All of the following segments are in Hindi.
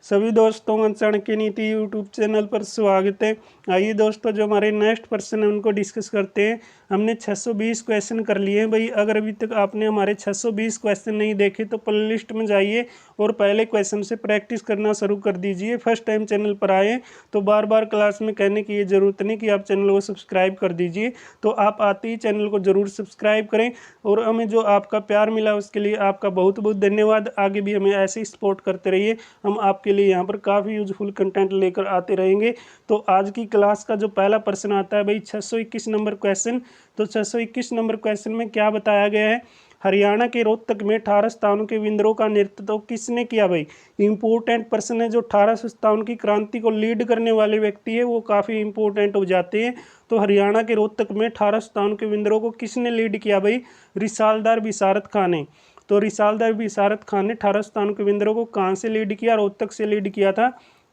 सभी दोस्तों का चाणक्य नीति यूट्यूब चैनल पर स्वागत है। आइए दोस्तों, जो हमारे नेक्स्ट पर्सन है उनको डिस्कस करते हैं। हमने 620 क्वेश्चन कर लिए हैं भाई। अगर अभी तक आपने हमारे 620 क्वेश्चन नहीं देखे तो प्ले लिस्ट में जाइए और पहले क्वेश्चन से प्रैक्टिस करना शुरू कर दीजिए। फर्स्ट टाइम चैनल पर आए तो बार बार क्लास में कहने की ये ज़रूरत नहीं कि आप चैनल को सब्सक्राइब कर दीजिए। तो आप आते ही चैनल को ज़रूर सब्सक्राइब करें और हमें जो आपका प्यार मिला उसके लिए आपका बहुत बहुत धन्यवाद। आगे भी हमें ऐसे ही सपोर्ट करते रहिए, हम आपके लिए यहाँ पर काफ़ी यूजफुल कंटेंट लेकर आते रहेंगे। तो आज की क्लास का जो पहला प्रश्न आता है भाई 621 नंबर क्वेश्चन। तो 621 नंबर क्वेश्चन में क्या बताया गया है? हरियाणा के रोहतक में 1857 के विद्रोह का नेतृत्व किसने किया भाई? इंपॉर्टेंट पर्सन है। जो 1857 की क्रांति को लीड करने वाले व्यक्ति है वो काफ़ी इंपॉर्टेंट हो जाते हैं। तो हरियाणा के रोहतक में 1857 के विद्रोह को किसने लीड किया भाई? रिसालदार बिसारत खां ने। तो रिसालदार बिसारत खान ने 1857 के विद्रोह को कहाँ से लीड किया? रोहतक से लीड किया था।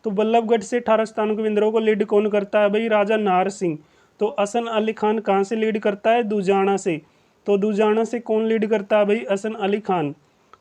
तो बल्लभगढ़ से 1857 के विद्रोह को लीड कौन करता है भाई? राजा नाहर सिंह। तो हसन अली खान कहाँ से लीड करता है? दुजाना से। तो दुजाना से कौन लीड करता है भाई? हसन अली खान।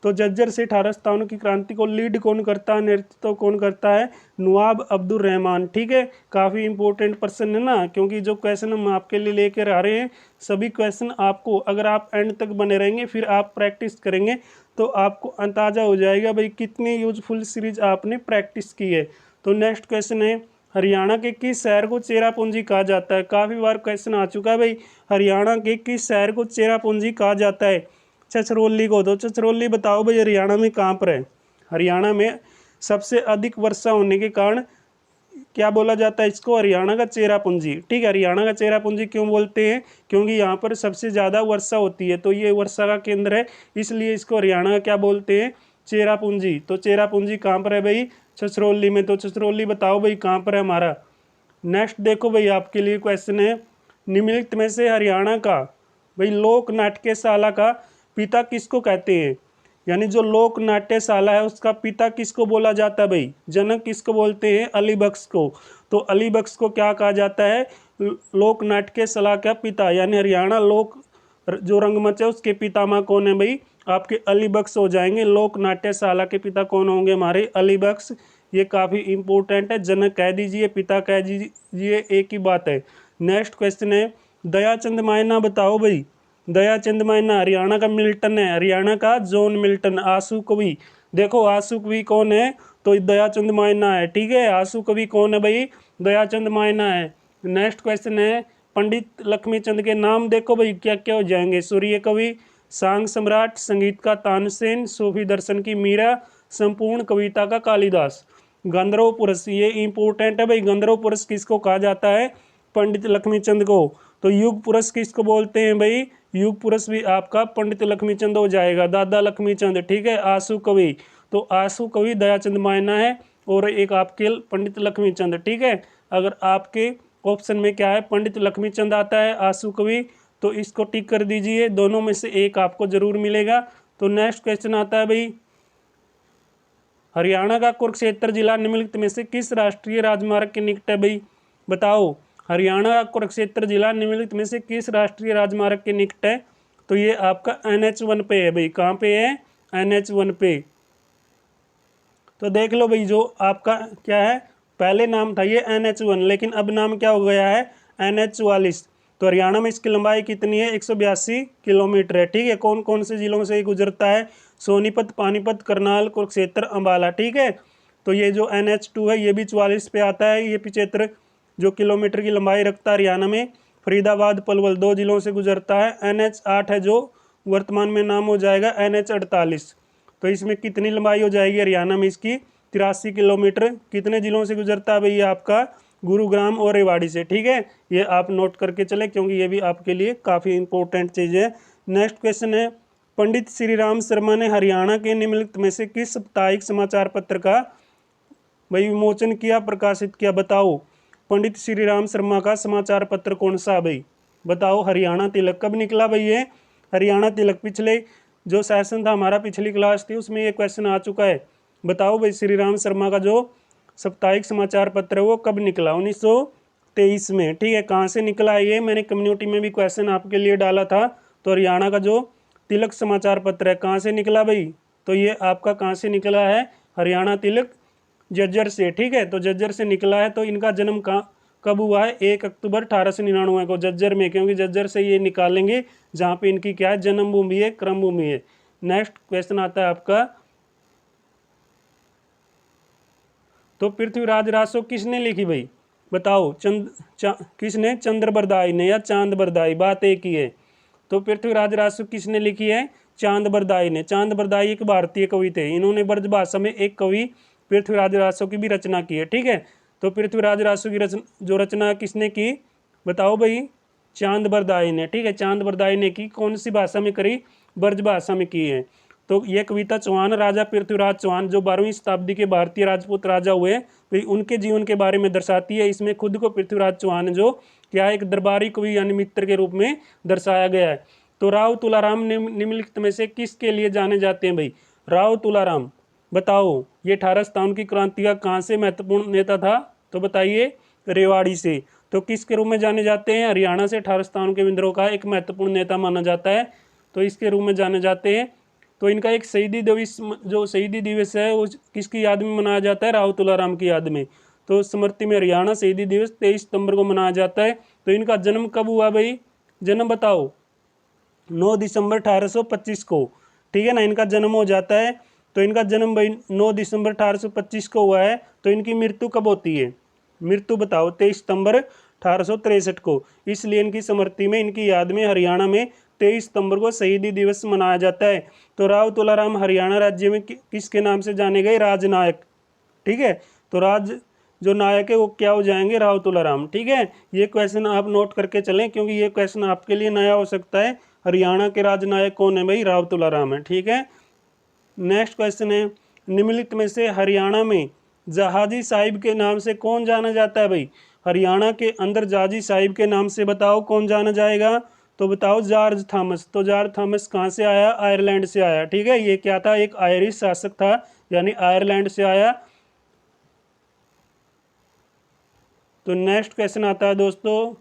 तो जज्जर से 1857 की क्रांति को लीड कौन करता है, नेतृत्व कौन करता है? नवाब अब्दुल रहमान। ठीक है, काफ़ी इंपॉर्टेंट पर्सन है ना, क्योंकि जो क्वेश्चन हम आपके लिए लेकर आ रहे हैं सभी क्वेश्चन आपको, अगर आप एंड तक बने रहेंगे फिर आप प्रैक्टिस करेंगे तो आपको अंदाजा हो जाएगा भाई कितनी यूजफुल सीरीज आपने प्रैक्टिस की है। तो नेक्स्ट क्वेश्चन है, हरियाणा के किस शहर को चेरापूंजी कहा जाता है? काफ़ी बार क्वेश्चन आ चुका है भाई, हरियाणा के किस शहर को चेरापूंजी कहा जाता है? छछरौली को। तो छछरौली बताओ भाई हरियाणा में कहाँ पर है? हरियाणा में सबसे अधिक वर्षा होने के कारण क्या बोला जाता है इसको? हरियाणा का चेरापूंजी। ठीक है, हरियाणा का चेरापूंजी क्यों बोलते हैं? क्योंकि यहाँ पर सबसे ज़्यादा वर्षा होती है, तो ये वर्षा का केंद्र है, इसलिए इसको हरियाणा का क्या बोलते हैं? चेरापूंजी। तो चेरापूंजी कहाँ पर है भाई? छछरौली में। तो छछरौली बताओ भाई कहाँ पर है हमारा। नेक्स्ट देखो भाई, आपके लिए क्वेश्चन है, निम्नलिखित में से हरियाणा का भाई लोक नाट्यशाला का पिता किसको कहते हैं? यानी जो लोक नाट्यशाला है उसका पिता किसको बोला जाता है भाई? जनक किसको बोलते हैं? अली बख्श को। तो अली बख्श को क्या कहा जाता है? लोक नाट्यशाला का पिता। यानी हरियाणा लोक जो रंगमंच है उसके पितामह कौन है भाई? आपके अली बख्श हो जाएंगे। लोक नाट्यशाला के पिता कौन होंगे हमारे? अली बख्श। ये काफ़ी इंपॉर्टेंट है, जनक कह दीजिए, पिता कह दीजिए, एक ही बात है। नेक्स्ट क्वेश्चन है, दयाचंद मायना बताओ भाई। दयाचंद मायना हरियाणा का मिल्टन है, हरियाणा का जॉन मिल्टन। आंसू कवि, देखो आंसू कवि कौन है? तो दयाचंद मायना है। ठीक है, आंसू कवि कौन है भाई? दयाचंद मायना है। नेक्स्ट क्वेश्चन है, पंडित लक्ष्मीचंद के नाम देखो भाई क्या क्या हो जाएंगे? सूर्य कवि, सांग सम्राट, संगीत का तानसेन, सूफी दर्शन की मीरा, संपूर्ण कविता का कालिदास। गंधर्व पुरस्कार, ये इंपॉर्टेंट है भाई। गंधर्व पुरस्कार किसको कहा जाता है? पंडित लक्ष्मीचंद को। तो युग पुरस्कार किसको बोलते हैं भाई? युग पुरस्कार भी आपका पंडित लक्ष्मीचंद हो जाएगा, दादा लक्ष्मीचंद। ठीक है, आंसू कवि, तो आंसू कवि दयाचंद मायना है और एक आपके पंडित लक्ष्मीचंद। ठीक है, अगर आपके ऑप्शन में क्या है, पंडित लक्ष्मीचंद आता है, आंसू कवि, तो इसको टिक कर दीजिए, दोनों में से एक आपको जरूर मिलेगा। तो नेक्स्ट क्वेश्चन आता है भाई, हरियाणा का कुरुक्षेत्र जिला निम्नलिखित में से किस राष्ट्रीय राजमार्ग के निकट है भाई? बताओ, हरियाणा का कुरुक्षेत्र जिला निम्नलिखित में से किस राष्ट्रीय राजमार्ग के निकट है? तो ये आपका NH1 पे है भाई। कहाँ पे है? NH1 पे। तो देख लो भाई, जो आपका क्या है, पहले नाम था ये NH1, लेकिन अब नाम क्या हो गया है? NH44। तो हरियाणा में इसकी लंबाई कितनी है? 182 किलोमीटर है। ठीक है, कौन कौन से जिलों से गुजरता है? सोनीपत, पानीपत, करनाल, कुरुक्षेत्र, अंबाला। ठीक है, तो ये जो NH2 है ये भी 44 पे आता है। ये 75 जो किलोमीटर की लंबाई रखता है हरियाणा में। फरीदाबाद, पलवल 2 जिलों से गुजरता है। NH8 है जो वर्तमान में नाम हो जाएगा NH48। तो इसमें कितनी लंबाई हो जाएगी हरियाणा में इसकी? 83 किलोमीटर। कितने जिलों से गुजरता है भैया? आपका गुरुग्राम और रेवाड़ी से। ठीक है, ये आप नोट करके चले क्योंकि ये भी आपके लिए काफ़ी इंपॉर्टेंट चीज़ है। नेक्स्ट क्वेश्चन है, पंडित श्री राम शर्मा ने हरियाणा के निम्नलिखित में से किस साप्ताहिक समाचार पत्र का भाई विमोचन किया, प्रकाशित किया? बताओ, पंडित श्री राम शर्मा का समाचार पत्र कौन सा भाई? बताओ, हरियाणा तिलक कब निकला भाई? ये हरियाणा तिलक पिछले जो सेशन था हमारा, पिछली क्लास थी उसमें ये क्वेश्चन आ चुका है। बताओ भाई, श्री राम शर्मा का जो साप्ताहिक समाचार पत्र है वो कब निकला? 1923 में। ठीक है, कहाँ से निकला है ये? मैंने कम्युनिटी में भी क्वेश्चन आपके लिए डाला था। तो हरियाणा का जो तिलक समाचार पत्र है कहाँ से निकला भाई? तो ये आपका कहाँ से निकला है? हरियाणा तिलक झज्जर से, ठीक है। तो झज्जर से निकला है, तो इनका जन्म कहाँ कब हुआ है? 1 अक्टूबर 1899 को झज्जर में, क्योंकि झज्जर से ये निकालेंगे जहाँ पे इनकी क्या है, जन्मभूमि है, क्रमभूमि है। नेक्स्ट क्वेश्चन आता है आपका, तो पृथ्वीराज रासो किसने लिखी भाई? बताओ। किसने? चंद्र बरदाई ने या चांद बरदाई, बात एक ही है। तो पृथ्वीराज रासो किसने लिखी है? चांद बरदाई ने। चांद बरदाई एक भारतीय कवि थे, इन्होंने ब्रज भाषा में एक कवि पृथ्वीराज रासो की भी रचना की है, ठीक है। तो पृथ्वीराज रासो की जो रचना किसने की? बताओ भाई। चांद बरदाई ने, ठीक है। चांद बरदाई ने की, कौन सी भाषा में करी? ब्रज भाषा में की है। तो ये कविता चौहान राजा पृथ्वीराज चौहान जो 12वीं शताब्दी के भारतीय राजपूत राजा हुए, तो उनके जीवन के बारे में दर्शाती है। इसमें खुद को पृथ्वीराज चौहान जो क्या एक दरबारी कवि यानी मित्र के रूप में दर्शाया गया है। तो राव तुलाराम निम्नलिखित में से किसके लिए जाने जाते हैं भाई? राव तुलाराम, बताओ। ये 1857 की क्रांति का कहाँ से महत्वपूर्ण नेता था? तो बताइए। रेवाड़ी से। तो किसके रूप में जाने जाते हैं? हरियाणा से 1857 के विद्रोह का एक महत्वपूर्ण नेता माना जाता है, तो इसके रूप में जाने जाते हैं। तो इनका एक शहीदी दिवस, जो शहीदी दिवस है वो किसकी याद में मनाया जाता है? राव तुलाराम की याद में। तो स्मृति में हरियाणा शहीदी दिवस 23 सितंबर को मनाया जाता है। तो इनका जन्म कब हुआ भाई? जन्म बताओ। 9 दिसंबर 1825 को, ठीक है ना, इनका जन्म हो जाता है। तो इनका जन्म भाई 9 दिसंबर 1825 को हुआ है। तो इनकी मृत्यु कब होती है? मृत्यु बताओ। 23 सितंबर 1863 को। इसलिए इनकी स्मृति में, इनकी याद में हरियाणा में 23 सितंबर को शहीदी दिवस मनाया जाता है। तो राव तुलाराम हरियाणा राज्य में किसके नाम से जाने गए? राजनायक, ठीक है। तो राज जो नायक है वो क्या हो जाएंगे? राव तुलाराम, ठीक है। ये क्वेश्चन आप नोट करके चलें, क्योंकि ये क्वेश्चन आपके लिए नया हो सकता है। हरियाणा के राजनायक कौन है भाई? राव तुलाराम है, ठीक है। नेक्स्ट क्वेश्चन है, निम्नलिखित में से हरियाणा में जहाजी साहिब के नाम से कौन जाना जाता है भाई? हरियाणा के अंदर जहाजी साहिब के नाम से बताओ कौन जाना जाएगा? तो बताओ जॉर्ज थॉमस। तो जॉर्ज थॉमस कहाँ से आया? आयरलैंड से आया, ठीक है। ये क्या था? एक आयरिश शासक था, यानी आयरलैंड से आया। तो नेक्स्ट क्वेश्चन आता है दोस्तों,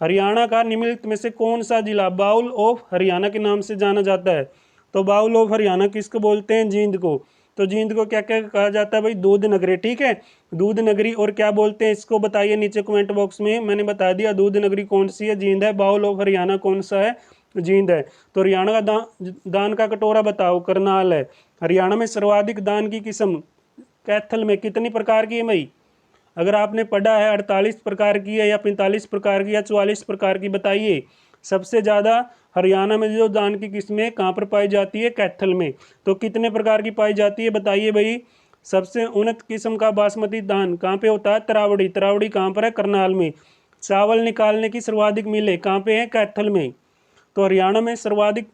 हरियाणा का निम्नलिखित में से कौन सा जिला बाउल ऑफ हरियाणा के नाम से जाना जाता है? तो बाउल ऑफ हरियाणा किसको बोलते हैं? जींद को। तो जींद को क्या क्या कहा जाता है भाई? दूध नगरी, ठीक है। दूध नगरी। और क्या बोलते हैं इसको? बताइए नीचे कमेंट बॉक्स में। मैंने बता दिया दूध नगरी कौन सी है? जींद है। बाउल ऑफ हरियाणा कौन सा है? जींद है। तो हरियाणा का दान का कटोरा बताओ। करनाल है। हरियाणा में सर्वाधिक दान की किस्म कैथल में कितनी प्रकार की है भाई? अगर आपने पढ़ा है 48 प्रकार की है या 45 प्रकार की या 44 प्रकार की, बताइए। सबसे ज़्यादा हरियाणा में जो दान की किस्में कहाँ पर पाई जाती है? कैथल में। तो कितने प्रकार की पाई जाती है? बताइए भाई। सबसे उन्नत किस्म का बासमती धान कहाँ पे होता है? तरावड़ी। तरावड़ी कहाँ पर है? करनाल में। चावल निकालने की सर्वाधिक मिलें कहाँ पे है? कैथल में। तो हरियाणा में सर्वाधिक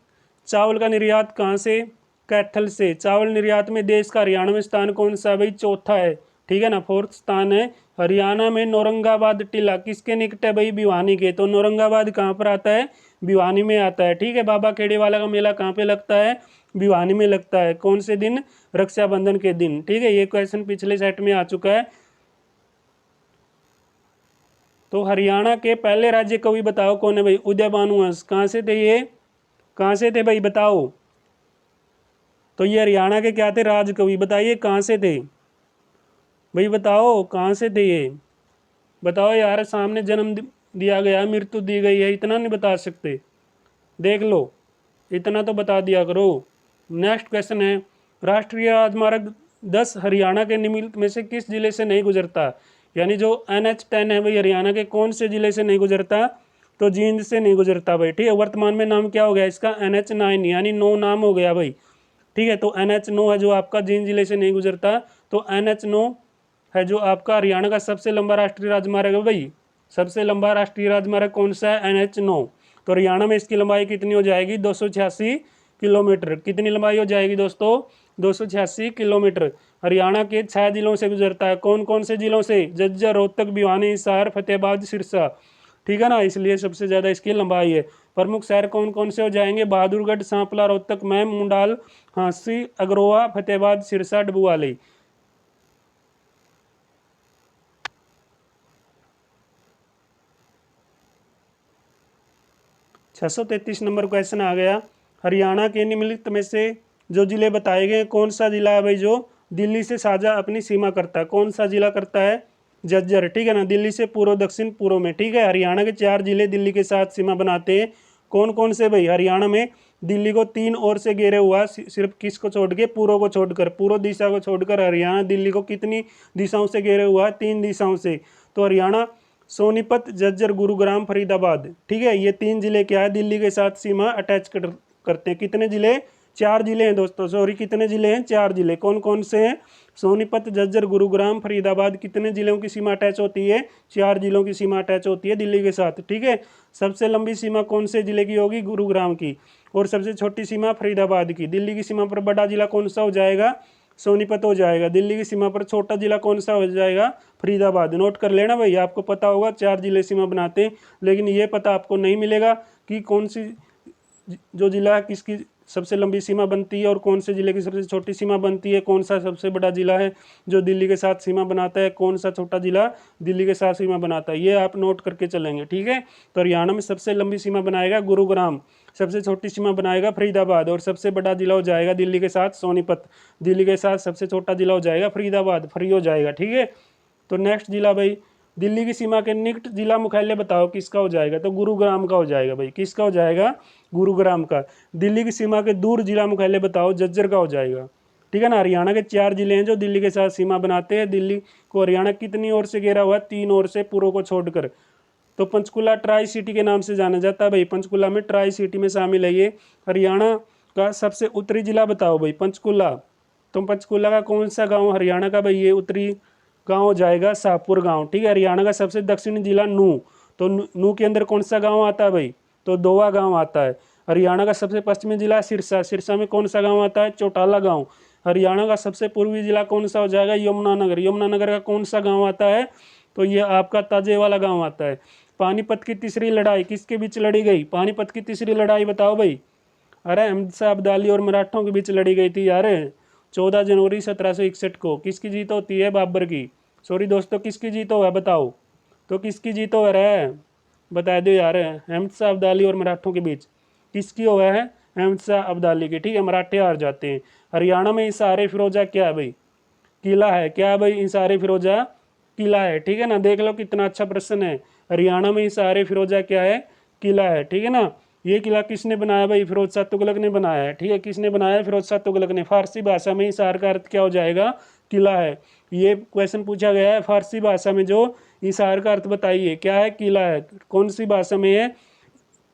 चावल का निर्यात कहाँ से? कैथल से। चावल निर्यात में देश का हरियाणा में स्थान कौन सा है भाई? चौथा है, ठीक है ना, 4th स्थान है। हरियाणा में नौरंगाबाद टिला किसके निकट है भाई? भिवानी के। तो नौरंगाबाद कहाँ पर आता है? भिवानी में आता है, ठीक है। बाबा खेड़े वाला का मेला कहाँ पे लगता है? भिवानी में लगता है। कौन से दिन? रक्षाबंधन के दिन, ठीक है। ये क्वेश्चन पिछले सेट में आ चुका है। तो हरियाणा के पहले राज्य कवि बताओ कौन है भाई? उदय भानुवंश। कहाँ से थे ये? कहाँ से थे भाई? बताओ। तो ये हरियाणा के क्या थे? राजकवि। बताइए कहाँ से थे भाई? बताओ कहाँ से थे ये? बताओ यार। सामने जन्म दिया गया, मृत्यु दी गई है, इतना नहीं बता सकते? देख लो, इतना तो बता दिया करो। नेक्स्ट क्वेश्चन है, राष्ट्रीय राजमार्ग 10 हरियाणा के निम्नलिखित में से किस जिले से नहीं गुजरता? यानी जो NH10 है भाई, हरियाणा के कौन से जिले से नहीं गुजरता? तो जींद से नहीं गुजरता भाई, ठीक है। वर्तमान में नाम क्या हो गया इसका? NH9, यानी 9 नाम हो गया भाई, ठीक है। तो NH9 है जो आपका जींद जिले से नहीं गुजरता। तो NH9 है जो आपका हरियाणा का सबसे लंबा राष्ट्रीय राजमार्ग है भाई। सबसे लंबा राष्ट्रीय राजमार्ग कौन सा है? NH9। तो हरियाणा में इसकी लंबाई कितनी हो जाएगी? 286 किलोमीटर। कितनी लंबाई हो जाएगी दोस्तों? 286 किलोमीटर। हरियाणा के 6 जिलों से गुजरता है। कौन कौन से जिलों से? झज्जर, रोहतक, भिवानी, हिसार, फतेहाबाद, सिरसा, ठीक है ना। इसलिए सबसे ज़्यादा इसकी लंबाई है। प्रमुख शहर कौन कौन से हो जाएंगे? Bahadurgarh, Sampla, Rohtak, ma'am, मुंडाल, Hansi, Agroha, Fatehabad, Sirsa, डबुआली। 633 number question आ गया, हरियाणा के निम्नलिखित में से जो जिले बताए गए कौन सा जिला है भाई जो दिल्ली से साझा अपनी सीमा करता है। कौन सा जिला करता है? झज्जर, ठीक है ना, दिल्ली से पूर्व दक्षिण पूर्व में, ठीक है। हरियाणा के 4 जिले दिल्ली के साथ सीमा बनाते हैं। कौन कौन से भाई? हरियाणा में दिल्ली को 3 ओर से घेरे हुआ, सिर्फ किसको छोड़ के? पूर्व को छोड़कर, पूर्व दिशा को छोड़कर हरियाणा दिल्ली को कितनी दिशाओं से घेरे हुआ है? 3 दिशाओं से। तो हरियाणा सोनीपत, झज्जर, गुरुग्राम, फरीदाबाद, ठीक है, ये 3 जिले क्या है? दिल्ली के साथ सीमा अटैच करते हैं। कितने जिले? 4 जिले हैं दोस्तों, सॉरी, कितने जिले हैं? 4 जिले। कौन कौन से हैं? सोनीपत, झज्जर, गुरुग्राम, फरीदाबाद। कितने जिलों की सीमा अटैच होती है? 4 जिलों की सीमा अटैच होती है दिल्ली के साथ, ठीक है। सबसे लंबी सीमा कौन से जिले की होगी? गुरुग्राम की। और सबसे छोटी सीमा फरीदाबाद की। दिल्ली की सीमा पर बड़ा जिला कौन सा हो जाएगा? सोनीपत हो जाएगा। दिल्ली की सीमा पर छोटा जिला कौन सा हो जाएगा? फरीदाबाद। नोट कर लेना भाई, आपको पता होगा 4 जिले सीमा बनाते हैं, लेकिन ये पता आपको नहीं मिलेगा कि कौन सी जो जिला है किसकी सबसे लंबी सीमा बनती है और कौन से जिले की सबसे छोटी सीमा बनती है, कौन सा सबसे बड़ा जिला है जो दिल्ली के साथ सीमा बनाता है, कौन सा छोटा जिला दिल्ली के साथ सीमा बनाता है, ये आप नोट करके चलेंगे, ठीक है। तो हरियाणा में सबसे लंबी सीमा बनाएगा गुरुग्राम, सबसे छोटी सीमा बनाएगा फरीदाबाद, और सबसे बड़ा जिला हो जाएगा दिल्ली के साथ सोनीपत। दिल्ली के साथ सबसे छोटा जिला हो जाएगा फरीदाबाद, फ्री हो जाएगा, ठीक है। तो नेक्स्ट जिला भाई, दिल्ली की सीमा के निकट जिला मुख्यालय बताओ किसका हो जाएगा? तो गुरुग्राम का हो जाएगा भाई। किसका हो जाएगा? गुरुग्राम का। दिल्ली की सीमा के दूर जिला मुख्यालय बताओ? झज्जर का हो जाएगा, ठीक है ना। हरियाणा के 4 जिले हैं जो दिल्ली के साथ सीमा बनाते हैं। दिल्ली को हरियाणा कितनी ओर से घेरा हुआ है? 3 ओर से, पूर्व को छोड़कर। तो पंचकुला ट्राई सिटी के नाम से जाना जाता है भाई। पंचकुला में ट्राई सिटी में शामिल है ये। हरियाणा का सबसे उत्तरी जिला बताओ भाई? पंचकुला। तो पंचकुला का कौन सा गाँव हरियाणा का भाई? ये उत्तरी गाँव हो जाएगा शाहपुर गाँव, ठीक है। हरियाणा का सबसे दक्षिणी जिला नू। तो नू के अंदर कौन सा गाँव आता है भाई? तो दोवा गाँव आता है। हरियाणा का सबसे पश्चिमी जिला सिरसा। सिरसा में कौन सा गाँव आता है? चौटाला गाँव। हरियाणा का सबसे पूर्वी जिला कौन सा हो जाएगा? यमुनानगर। यमुनानगर का कौन सा गाँव आता है? तो ये आपका ताजे वाला गाँव आता है। पानीपत की तीसरी लड़ाई किसके बीच लड़ी गई? पानीपत की तीसरी लड़ाई बताओ भाई? अरे अहमद शाह अब्दाली और मराठों के बीच लड़ी गई थी यार, 14 जनवरी 1761 को। किसकी जीत होती है? बाबर की। सॉरी दोस्तों, किसकी जीत हो है बताओ? तो किसकी जीत हो है? बता दो यार। अहमद शाह अब्दाली और मराठों के बीच किसकी हो है? अहमद शाह अब्दाली की, ठीक है। मराठे हार जाते हैं। हरियाणा में हिसार फिरोजा क्या है भाई? किला है। क्या है भाई? हिसार फिरोजा किला है, ठीक है ना। देख लो कितना अच्छा प्रश्न है। हरियाणा में हिसार फिरोजा क्या है? किला है, ठीक है ना। ये किला किसने बनाया भाई? फिरोज शाह तुगलक ने बनाया है, ठीक है। किसने बनाया? फिरोज शाह तुगलक ने। फारसी भाषा में हिसार का अर्थ क्या हो जाएगा? किला है। ये क्वेश्चन पूछा गया है फारसी भाषा में, जो हिसार का अर्थ बताइए क्या है? किला है। कौन सी भाषा में है?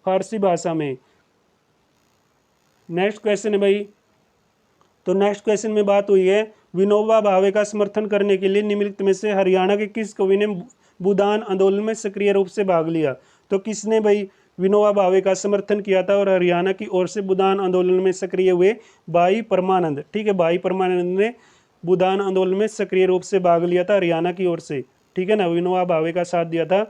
फारसी भाषा में। नेक्स्ट क्वेश्चन है भाई, तो नेक्स्ट क्वेश्चन में बात हुई है विनोबा भावे का समर्थन करने के लिए निम्नलिखित में से हरियाणा के किस कवि ने भूदान आंदोलन में सक्रिय रूप से भाग लिया? तो किसने भाई विनोबा भावे का समर्थन किया था और हरियाणा की ओर से भूदान आंदोलन में सक्रिय हुए? भाई परमानंद, ठीक है। भाई परमानंद ने भूदान आंदोलन में सक्रिय रूप से भाग लिया था हरियाणा की ओर से, ठीक है ना। विनोबा भावे का साथ दिया था।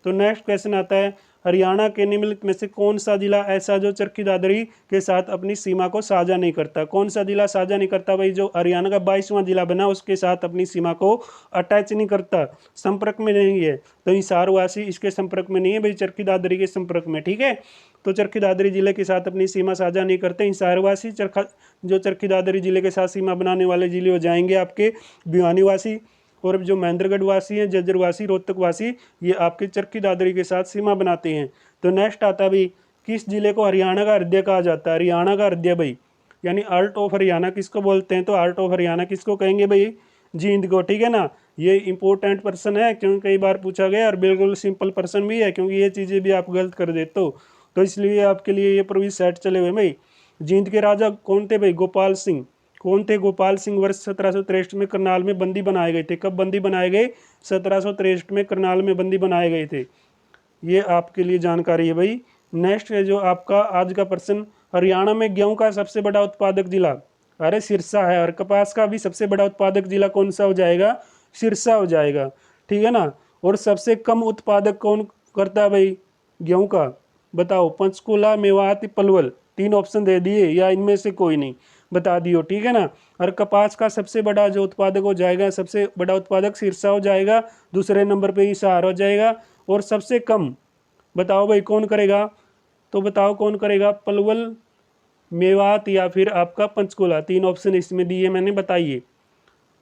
तो नेक्स्ट क्वेश्चन आता है हरियाणा के निम्नलिखित में से कौन सा जिला ऐसा जो चरखी दादरी के साथ अपनी सीमा को साझा नहीं करता? कौन सा जिला साझा नहीं करता भाई? जो हरियाणा का 22वां जिला बना उसके साथ अपनी सीमा को अटैच नहीं करता, संपर्क में नहीं है। तो हिसारवासी इसके संपर्क में नहीं है भाई, चरखी दादरी के संपर्क में, ठीक है। तो चरखी दादरी जिले के साथ अपनी सीमा साझा नहीं करते हिसारवासी। जो चरखी दादरी जिले के साथ सीमा बनाने वाले जिले हो जाएंगे आपके भिवानीवासी, और जो महेंद्रगढ़ वासी हैं, झज्जरवासी, रोहतकवासी, ये आपके चरखी दादरी के साथ सीमा बनाते हैं। तो नेक्स्ट आता भाई, किस जिले को हरियाणा का हृदय कहा जाता है? हरियाणा का हृदय भाई यानी हार्ट ऑफ हरियाणा किसको बोलते हैं? तो हार्ट ऑफ हरियाणा किसको कहेंगे भाई? जींद को, ठीक है ना। ये इंपॉर्टेंट पर्सन है क्योंकि कई बार पूछा गया, और बिल्कुल सिंपल पर्सन भी है क्योंकि ये चीज़ें भी आप गलत कर देते हो, तो इसलिए आपके लिए ये प्रोविज सेट चले हुए भाई। जींद के राजा कौन थे भाई? गोपाल सिंह। कौन थे? गोपाल सिंह। वर्ष 1763 में करनाल में बंदी बनाए गए थे। कब बंदी बनाए गए? 1763 में करनाल में बंदी बनाए गए थे। ये आपके लिए जानकारी है भाई। नेक्स्ट है जो आपका आज का प्रश्न, हरियाणा में गेहूं का सबसे बड़ा उत्पादक जिला? अरे सिरसा है। और कपास का भी सबसे बड़ा उत्पादक जिला कौन सा हो जाएगा? सिरसा हो जाएगा, ठीक है ना। और सबसे कम उत्पादक कौन करता है भाई गेहूं का? बताओ। पंचकुला, मेवात, पलवल। 3 ऑप्शन दे दिए, या इनमें से कोई नहीं, बता दियो, ठीक है ना। और कपास का सबसे बड़ा जो उत्पादक हो जाएगा, सबसे बड़ा उत्पादक सिरसा हो जाएगा, दूसरे नंबर पे हिसार हो जाएगा। और सबसे कम बताओ भाई कौन करेगा? तो बताओ कौन करेगा? पलवल, मेवात, या फिर आपका पंचकुला। 3 ऑप्शन इसमें दिए मैंने, बताइए।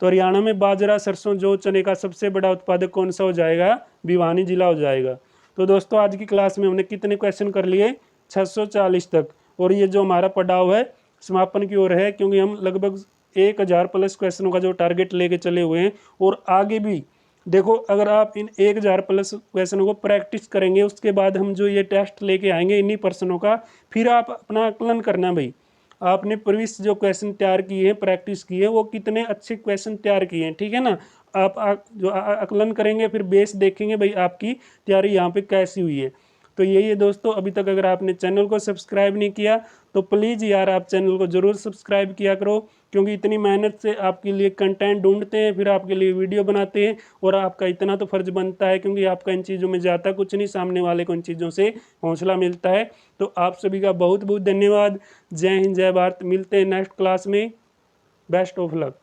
तो हरियाणा में बाजरा, सरसों, जौ, चने का सबसे बड़ा उत्पादक कौन सा हो जाएगा? भिवानी जिला हो जाएगा। तो दोस्तों आज की क्लास में हमने कितने क्वेश्चन कर लिए? 640 तक। और ये जो हमारा पड़ाव है समापन की ओर है, क्योंकि हम लगभग 1000 प्लस क्वेश्चनों का जो टारगेट लेके चले हुए हैं। और आगे भी देखो, अगर आप इन 1000 प्लस क्वेश्चनों को प्रैक्टिस करेंगे, उसके बाद हम जो ये टेस्ट लेके आएंगे इन्हीं प्रश्नों का, फिर आप अपना आकलन करना भाई, आपने प्रीवियस जो क्वेश्चन तैयार किए हैं, प्रैक्टिस की है, वो कितने अच्छे क्वेश्चन तैयार किए हैं, ठीक है ना। आप जो आकलन करेंगे, फिर बेस देखेंगे भाई आपकी तैयारी यहाँ पे कैसी हुई है। तो यही है दोस्तों, अभी तक अगर आपने चैनल को सब्सक्राइब नहीं किया तो प्लीज़ यार आप चैनल को ज़रूर सब्सक्राइब किया करो, क्योंकि इतनी मेहनत से आपके लिए कंटेंट ढूंढते हैं, फिर आपके लिए वीडियो बनाते हैं, और आपका इतना तो फर्ज बनता है, क्योंकि आपका इन चीज़ों में जाता कुछ नहीं, सामने वाले को इन चीज़ों से हौसला मिलता है। तो आप सभी का बहुत बहुत धन्यवाद। जय हिंद, जय भारत। मिलते हैं नेक्स्ट क्लास में। Best of luck.